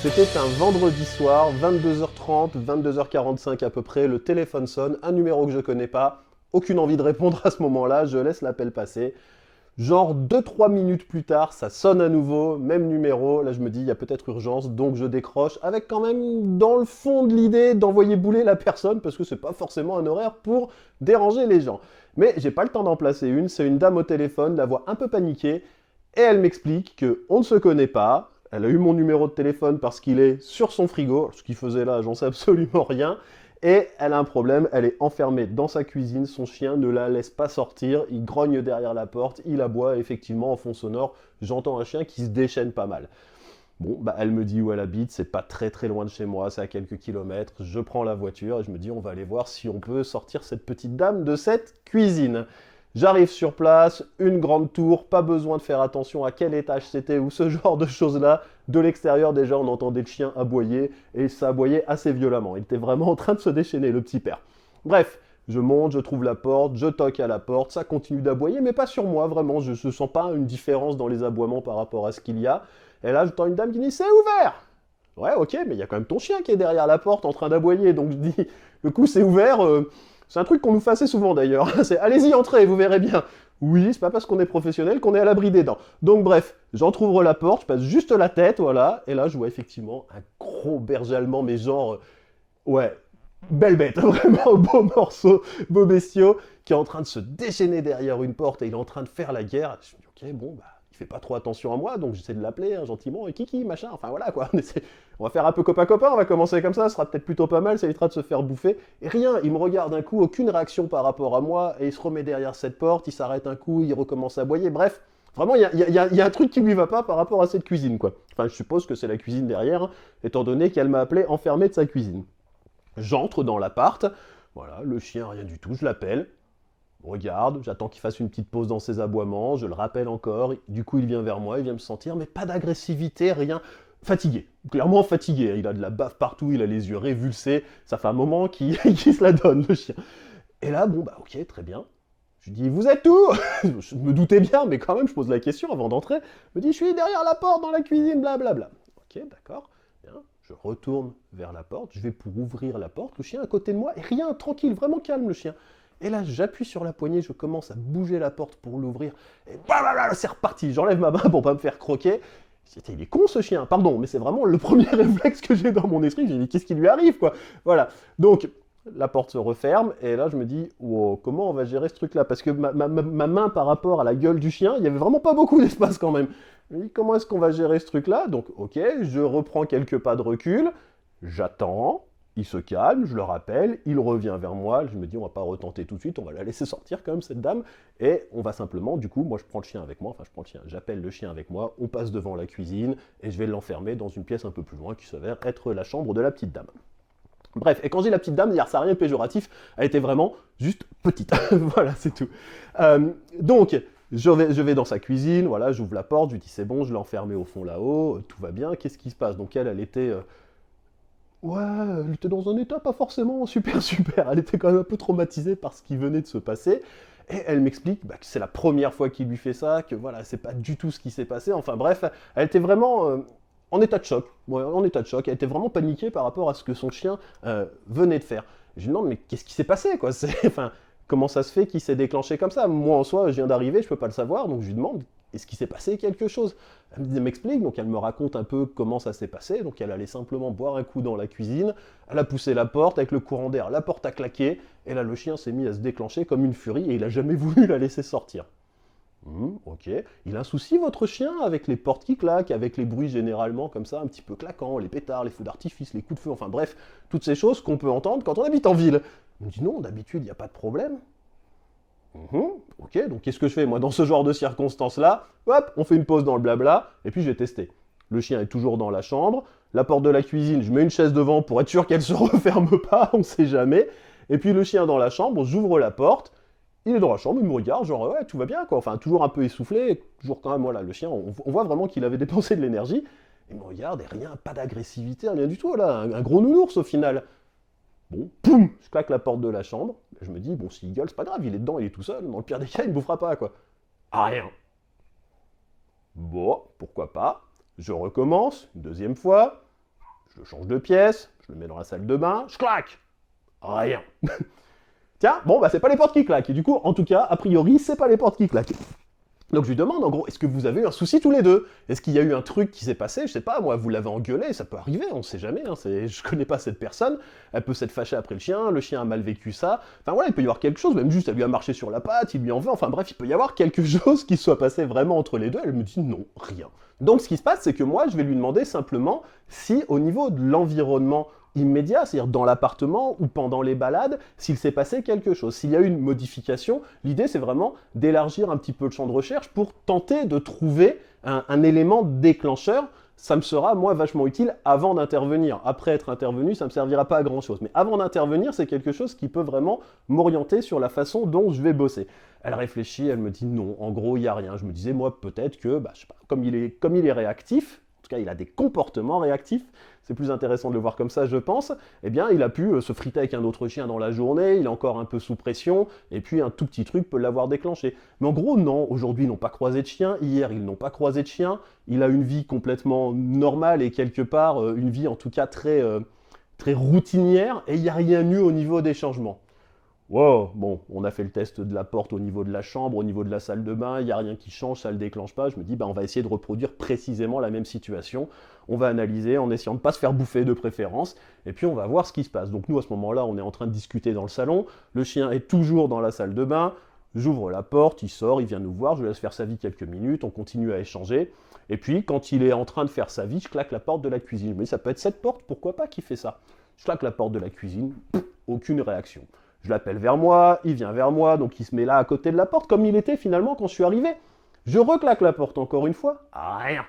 C'était un vendredi soir, 22h30, 22h45 à peu près, le téléphone sonne, un numéro que je connais pas, aucune envie de répondre à ce moment-là, je laisse l'appel passer. Genre 2-3 minutes plus tard, ça sonne à nouveau, même numéro, là je me dis il y a peut-être urgence, donc je décroche, avec quand même dans le fond de l'idée d'envoyer bouler la personne, parce que c'est pas forcément un horaire pour déranger les gens. Mais j'ai pas le temps d'en placer une, c'est une dame au téléphone, la voix un peu paniquée, et elle m'explique qu'on ne se connaît pas, elle a eu mon numéro de téléphone parce qu'il est sur son frigo, ce qu'il faisait là, j'en sais absolument rien, et elle a un problème, elle est enfermée dans sa cuisine, son chien ne la laisse pas sortir, il grogne derrière la porte, il aboie, effectivement, en fond sonore, j'entends un chien qui se déchaîne pas mal. Bon, bah elle me dit où elle habite, c'est pas très très loin de chez moi, c'est à quelques kilomètres, je prends la voiture et je me dis on va aller voir si on peut sortir cette petite dame de cette cuisine. J'arrive sur place, une grande tour, pas besoin de faire attention à quel étage c'était ou ce genre de choses-là. De l'extérieur, déjà, on entendait le chien aboyer, et ça aboyait assez violemment. Il était vraiment en train de se déchaîner, le petit père. Bref, je monte, je trouve la porte, je toque à la porte, ça continue d'aboyer, mais pas sur moi, vraiment. Je ne sens pas une différence dans les aboiements par rapport à ce qu'il y a. Et là, j'entends une dame qui dit « C'est ouvert !» Ouais, ok, mais il y a quand même ton chien qui est derrière la porte en train d'aboyer, donc je dis « Le coup, c'est ouvert. C'est un truc qu'on nous fait assez souvent d'ailleurs. C'est allez-y, entrez, vous verrez bien. Oui, c'est pas parce qu'on est professionnel qu'on est à l'abri des dents. Donc bref, j'entrouvre la porte, je passe juste la tête, voilà, et là je vois effectivement un gros berger allemand, mais genre, ouais, belle bête, vraiment beau morceau, beau bestiau, qui est en train de se déchaîner derrière une porte et il est en train de faire la guerre. Je me dis, ok, bon, bah, il fait pas trop attention à moi, donc j'essaie de l'appeler hein, gentiment, et Kiki, machin, enfin voilà quoi. On va faire un peu copain-copain, on va commencer comme ça sera peut-être plutôt pas mal, ça évitera de se faire bouffer. Et rien, il me regarde un coup, aucune réaction par rapport à moi, et il se remet derrière cette porte, il s'arrête un coup, il recommence à aboyer, bref. Vraiment, il y a un truc qui lui va pas par rapport à cette cuisine, quoi. Enfin, je suppose que c'est la cuisine derrière, hein, étant donné qu'elle m'a appelé enfermé de sa cuisine. J'entre dans l'appart, voilà, le chien, rien du tout, je l'appelle, regarde, j'attends qu'il fasse une petite pause dans ses aboiements, je le rappelle encore, du coup il vient vers moi, il vient me sentir, mais pas d'agressivité, rien, fatigué, clairement fatigué, il a de la bave partout, il a les yeux révulsés, ça fait un moment qu'il qu se la donne le chien. Et là, bon bah ok, très bien, je lui dis, vous êtes où? Je me doutais bien, mais quand même, je pose la question avant d'entrer, il me dit, je suis derrière la porte dans la cuisine, blablabla. Ok, d'accord, bien. Je retourne vers la porte, je vais pour ouvrir la porte, le chien à côté de moi, et rien, tranquille, vraiment calme le chien. Et là, j'appuie sur la poignée, je commence à bouger la porte pour l'ouvrir, et blablabla, c'est reparti. J'enlève ma main pour pas me faire croquer. Il est con ce chien, pardon, mais c'est vraiment le premier réflexe que j'ai dans mon esprit. J'ai dit, qu'est-ce qui lui arrive, quoi? Voilà. Donc, la porte se referme, et là, je me dis, wow, comment on va gérer ce truc-là? Parce que ma main par rapport à la gueule du chien, il y avait vraiment pas beaucoup d'espace quand même. Je me dis, comment est-ce qu'on va gérer ce truc-là? Donc, ok, je reprends quelques pas de recul, j'attends, il se calme, je le rappelle, il revient vers moi, je me dis on va pas retenter tout de suite, on va la laisser sortir quand même cette dame, et on va simplement, du coup, moi je prends le chien avec moi, enfin je prends le chien, j'appelle le chien avec moi, on passe devant la cuisine, et je vais l'enfermer dans une pièce un peu plus loin qui s'avère être la chambre de la petite dame. Bref, et quand j'ai la petite dame, ça n'a rien de péjoratif, elle était vraiment juste petite. Voilà, c'est tout. Donc, je vais dans sa cuisine, voilà, j'ouvre la porte, je lui dis c'est bon, je l'ai enfermée au fond là-haut, tout va bien, qu'est-ce qui se passe? Donc elle était ouais, elle était dans un état pas forcément super super. Elle était quand même un peu traumatisée par ce qui venait de se passer. Et elle m'explique bah, que c'est la première fois qu'il lui fait ça, que voilà, c'est pas du tout ce qui s'est passé. Enfin bref, elle était vraiment en état de choc. Ouais, en état de choc. Elle était vraiment paniquée par rapport à ce que son chien venait de faire. Je lui demande mais qu'est-ce qui s'est passé quoi? Enfin, comment ça se fait qu'il s'est déclenché comme ça? Moi en soi, je viens d'arriver, je peux pas le savoir, donc je lui demande est-ce qu'il s'est passé quelque chose? Elle m'explique, donc elle me raconte un peu comment ça s'est passé. Donc elle allait simplement boire un coup dans la cuisine, elle a poussé la porte avec le courant d'air, la porte a claqué, et là le chien s'est mis à se déclencher comme une furie et il a jamais voulu la laisser sortir. Ok. Il a un souci votre chien avec les portes qui claquent, avec les bruits généralement comme ça, un petit peu claquants, les pétards, les feux d'artifice, les coups de feu, enfin bref, toutes ces choses qu'on peut entendre quand on habite en ville. Il me dit non, d'habitude il n'y a pas de problème. Ok, donc qu'est-ce que je fais moi dans ce genre de circonstances-là? Hop, on fait une pause dans le blabla, et puis je vais tester. Le chien est toujours dans la chambre, la porte de la cuisine, je mets une chaise devant pour être sûr qu'elle se referme pas, on sait jamais. Et puis le chien dans la chambre, j'ouvre la porte, il est dans la chambre, il me regarde, genre ouais, tout va bien quoi. Enfin, toujours un peu essoufflé, toujours quand même, voilà, le chien, on voit vraiment qu'il avait dépensé de l'énergie. Il me regarde et rien, pas d'agressivité, rien du tout, là, un gros nounours au final. Bon, poum, je claque la porte de la chambre. Je me dis, bon, s'il gueule, c'est pas grave, il est dedans, il est tout seul. Dans le pire des cas, il ne bouffera pas, quoi. Ah, rien. Bon, pourquoi pas. Je recommence, une deuxième fois. Je le change de pièce, je le mets dans la salle de bain, je claque. Rien. Tiens, bon, bah c'est pas les portes qui claquent. Et du coup, en tout cas, a priori, c'est pas les portes qui claquent. Donc je lui demande, en gros, est-ce que vous avez eu un souci tous les deux? Est-ce qu'il y a eu un truc qui s'est passé? Je sais pas, moi, vous l'avez engueulé, ça peut arriver, on sait jamais, hein, je connais pas cette personne, elle peut s'être fâchée après le chien a mal vécu ça, enfin voilà, il peut y avoir quelque chose, même juste elle lui a marché sur la patte, il lui en veut, enfin bref, il peut y avoir quelque chose qui soit passé vraiment entre les deux, elle me dit non, rien. Donc ce qui se passe, c'est que moi, je vais lui demander simplement si, au niveau de l'environnement immédiat, c'est-à-dire dans l'appartement ou pendant les balades, s'il s'est passé quelque chose. S'il y a eu une modification, l'idée c'est vraiment d'élargir un petit peu le champ de recherche pour tenter de trouver un élément déclencheur. Ça me sera, moi, vachement utile avant d'intervenir. Après être intervenu, ça ne me servira pas à grand-chose. Mais avant d'intervenir, c'est quelque chose qui peut vraiment m'orienter sur la façon dont je vais bosser. Elle réfléchit, elle me dit non, en gros, il n'y a rien. Je me disais, moi, peut-être que, bah, je sais pas, comme il est réactif, en tout cas, il a des comportements réactifs, c'est plus intéressant de le voir comme ça, je pense, eh bien, il a pu se friter avec un autre chien dans la journée, il est encore un peu sous pression, et puis un tout petit truc peut l'avoir déclenché. Mais en gros, non, aujourd'hui, ils n'ont pas croisé de chien, hier, ils n'ont pas croisé de chien, il a une vie complètement normale et quelque part, une vie en tout cas très, très routinière, et il n'y a rien eu au niveau des changements. Wow, bon, on a fait le test de la porte au niveau de la chambre, au niveau de la salle de bain, il n'y a rien qui change, ça ne le déclenche pas. Je me dis, bah, on va essayer de reproduire précisément la même situation. On va analyser en essayant de ne pas se faire bouffer de préférence, et puis on va voir ce qui se passe. Donc nous, à ce moment-là, on est en train de discuter dans le salon, le chien est toujours dans la salle de bain, j'ouvre la porte, il sort, il vient nous voir, je le laisse faire sa vie quelques minutes, on continue à échanger, et puis quand il est en train de faire sa vie, je claque la porte de la cuisine. Je me dis, ça peut être cette porte, pourquoi pas qui fait ça? Je claque la porte de la cuisine, aucune réaction. Je l'appelle vers moi, il vient vers moi, donc il se met là à côté de la porte, comme il était finalement quand je suis arrivé. Je reclaque la porte encore une fois, rien.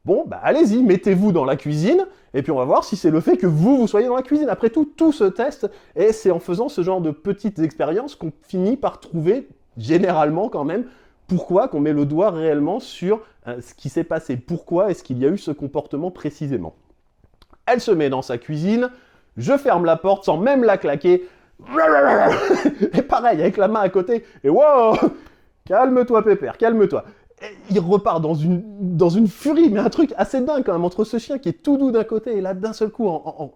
Bon, bah allez-y, mettez-vous dans la cuisine, et puis on va voir si c'est le fait que vous soyez dans la cuisine. Après tout, tout se teste, et c'est en faisant ce genre de petites expériences qu'on finit par trouver, généralement quand même, pourquoi qu'on met le doigt réellement sur ce qui s'est passé. Pourquoi est-ce qu'il y a eu ce comportement précisément? Elle se met dans sa cuisine, je ferme la porte sans même la claquer, et pareil, avec la main à côté, et wow, calme-toi pépère, calme-toi. Et il repart dans une furie, mais un truc assez dingue quand même, entre ce chien qui est tout doux d'un côté, et là d'un seul coup, en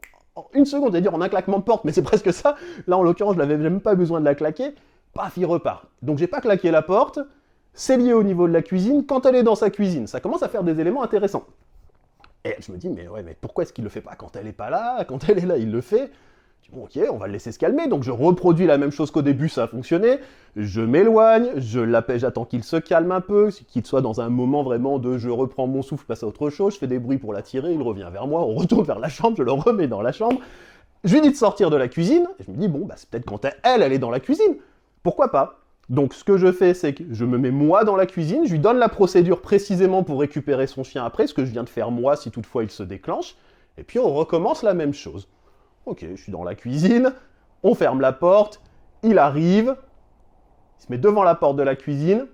une seconde, c'est-à-dire en un claquement de porte, mais c'est presque ça, là en l'occurrence, je n'avais même pas besoin de la claquer, paf, il repart. Donc j'ai pas claqué la porte, c'est lié au niveau de la cuisine, quand elle est dans sa cuisine, ça commence à faire des éléments intéressants. Et je me dis, mais ouais, mais pourquoi est-ce qu'il le fait pas quand elle est pas là? Quand elle est là, il le fait. Bon, ok, on va le laisser se calmer. Donc je reproduis la même chose qu'au début, ça a fonctionné. Je m'éloigne, je l'appelle, j'attends qu'il se calme un peu, qu'il soit dans un moment vraiment de je reprends mon souffle, je passe à autre chose, je fais des bruits pour l'attirer, il revient vers moi, on retourne vers la chambre, je le remets dans la chambre. Je lui dis de sortir de la cuisine, et je me dis, bon, bah c'est peut-être quand elle est dans la cuisine. Pourquoi pas? Donc ce que je fais, c'est que je me mets moi dans la cuisine, je lui donne la procédure précisément pour récupérer son chien après, ce que je viens de faire moi si toutefois il se déclenche, et puis on recommence la même chose. Ok, je suis dans la cuisine, on ferme la porte, il arrive, il se met devant la porte de la cuisine,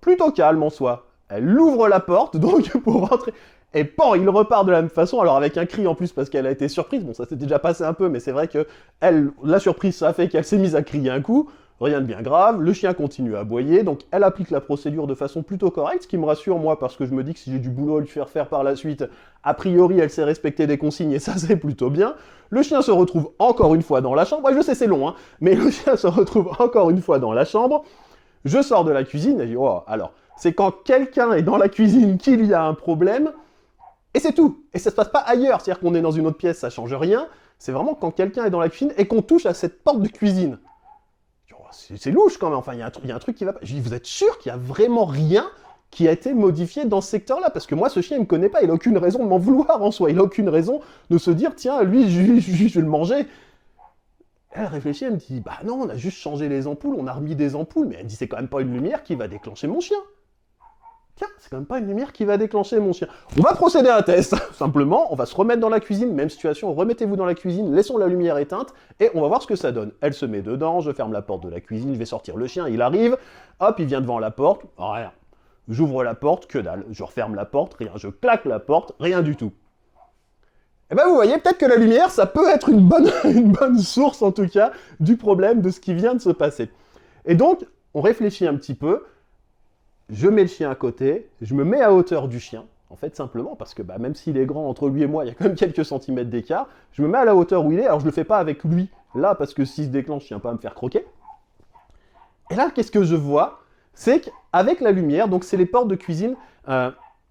plutôt calme en soi. Elle ouvre la porte, donc pour rentrer, et pan, il repart de la même façon, alors avec un cri en plus parce qu'elle a été surprise, bon ça s'était déjà passé un peu, mais c'est vrai que la surprise ça a fait qu'elle s'est mise à crier un coup, rien de bien grave, le chien continue à aboyer, donc elle applique la procédure de façon plutôt correcte, ce qui me rassure moi, parce que je me dis que si j'ai du boulot à lui faire faire par la suite, a priori elle sait respecter des consignes et ça c'est plutôt bien. Le chien se retrouve encore une fois dans la chambre, ouais, je sais c'est long, hein, mais le chien se retrouve encore une fois dans la chambre, je sors de la cuisine et je dis, oh, alors, c'est quand quelqu'un est dans la cuisine qu'il y a un problème, et c'est tout, et ça se passe pas ailleurs, c'est-à-dire qu'on est dans une autre pièce, ça change rien, c'est vraiment quand quelqu'un est dans la cuisine et qu'on touche à cette porte de cuisine. C'est louche quand même, enfin il y a un truc qui va pas. Je dis, vous êtes sûr qu'il y a vraiment rien qui a été modifié dans ce secteur-là? Parce que moi, ce chien, il me connaît pas, il a aucune raison de m'en vouloir en soi, il a aucune raison de se dire, tiens, lui, je vais le manger. Elle réfléchit, elle me dit, bah non, on a juste changé les ampoules, on a remis des ampoules, mais elle me dit, c'est quand même pas une lumière qui va déclencher mon chien. Tiens, c'est quand même pas une lumière qui va déclencher mon chien. On va procéder à un test, simplement, on va se remettre dans la cuisine, même situation, remettez-vous dans la cuisine, laissons la lumière éteinte, et on va voir ce que ça donne. Elle se met dedans, je ferme la porte de la cuisine, je vais sortir le chien, il arrive, hop, il vient devant la porte, rien. J'ouvre la porte, que dalle. Je referme la porte, rien. Je claque la porte, rien du tout. Et ben vous voyez, peut-être que la lumière, ça peut être une bonne source, en tout cas, du problème de ce qui vient de se passer. Et donc, on réfléchit un petit peu, je mets le chien à côté, je me mets à hauteur du chien, En fait, simplement parce que même s'il est grand entre lui et moi, il y a quand même quelques centimètres d'écart, je me mets à la hauteur où il est, alors je le fais pas avec lui, là, parce que s'il se déclenche, il vient pas à me faire croquer. Et là, qu'est-ce que je vois? C'est qu'avec la lumière, donc c'est les portes de cuisine,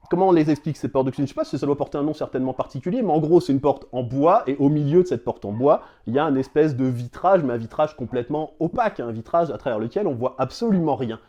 comment on les explique ces portes de cuisine? Je sais pas si ça doit porter un nom certainement particulier, mais en gros c'est une porte en bois, et au milieu de cette porte en bois, il y a un espèce de vitrage, mais un vitrage complètement opaque, un vitrage à travers lequel on voit absolument rien.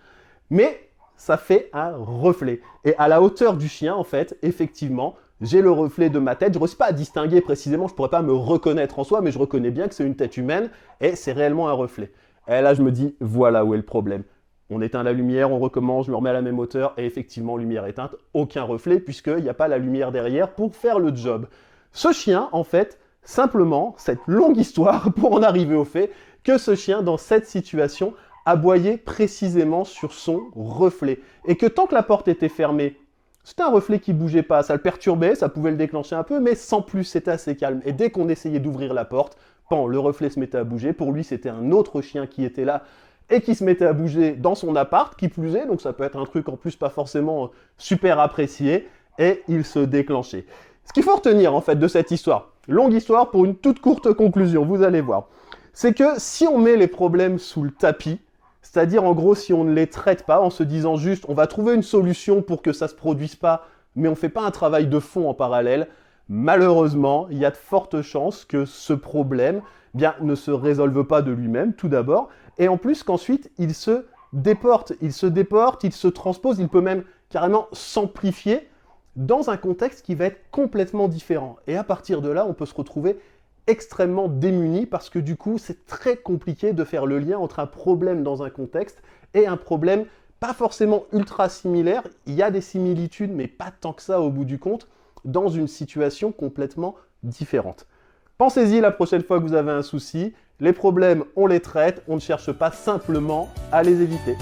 Mais ça fait un reflet. Et à la hauteur du chien, en fait, effectivement, j'ai le reflet de ma tête. Je ne réussis pas à distinguer précisément, je ne pourrais pas me reconnaître en soi, mais je reconnais bien que c'est une tête humaine, et c'est réellement un reflet. Et là, je me dis, voilà où est le problème. On éteint la lumière, on recommence, je me remets à la même hauteur, et effectivement, lumière éteinte, aucun reflet, puisqu'il n'y a pas la lumière derrière pour faire le job. Ce chien, en fait, simplement, cette longue histoire pour en arriver au fait que ce chien, dans cette situation, aboyait précisément sur son reflet. Et que tant que la porte était fermée, c'était un reflet qui bougeait pas, ça le perturbait, ça pouvait le déclencher un peu, mais sans plus, c'était assez calme. Et dès qu'on essayait d'ouvrir la porte, le reflet se mettait à bouger. Pour lui, c'était un autre chien qui était là et qui se mettait à bouger dans son appart, qui plus est, donc ça peut être un truc en plus pas forcément super apprécié, et il se déclenchait. Ce qu'il faut retenir en fait de cette histoire, longue histoire pour une toute courte conclusion, vous allez voir, c'est que si on met les problèmes sous le tapis, c'est-à-dire en gros si on ne les traite pas en se disant juste on va trouver une solution pour que ça ne se produise pas, mais on ne fait pas un travail de fond en parallèle, malheureusement, il y a de fortes chances que ce problème ne se résolve pas de lui-même, tout d'abord, et en plus qu'ensuite il se déporte, il se transpose, il peut même carrément s'amplifier dans un contexte qui va être complètement différent. Et à partir de là, on peut se retrouver extrêmement démuni parce que du coup, c'est très compliqué de faire le lien entre un problème dans un contexte et un problème pas forcément ultra similaire. Il y a des similitudes, mais pas tant que ça au bout du compte, dans une situation complètement différente. Pensez-y la prochaine fois que vous avez un souci. Les problèmes, on les traite, on ne cherche pas simplement à les éviter.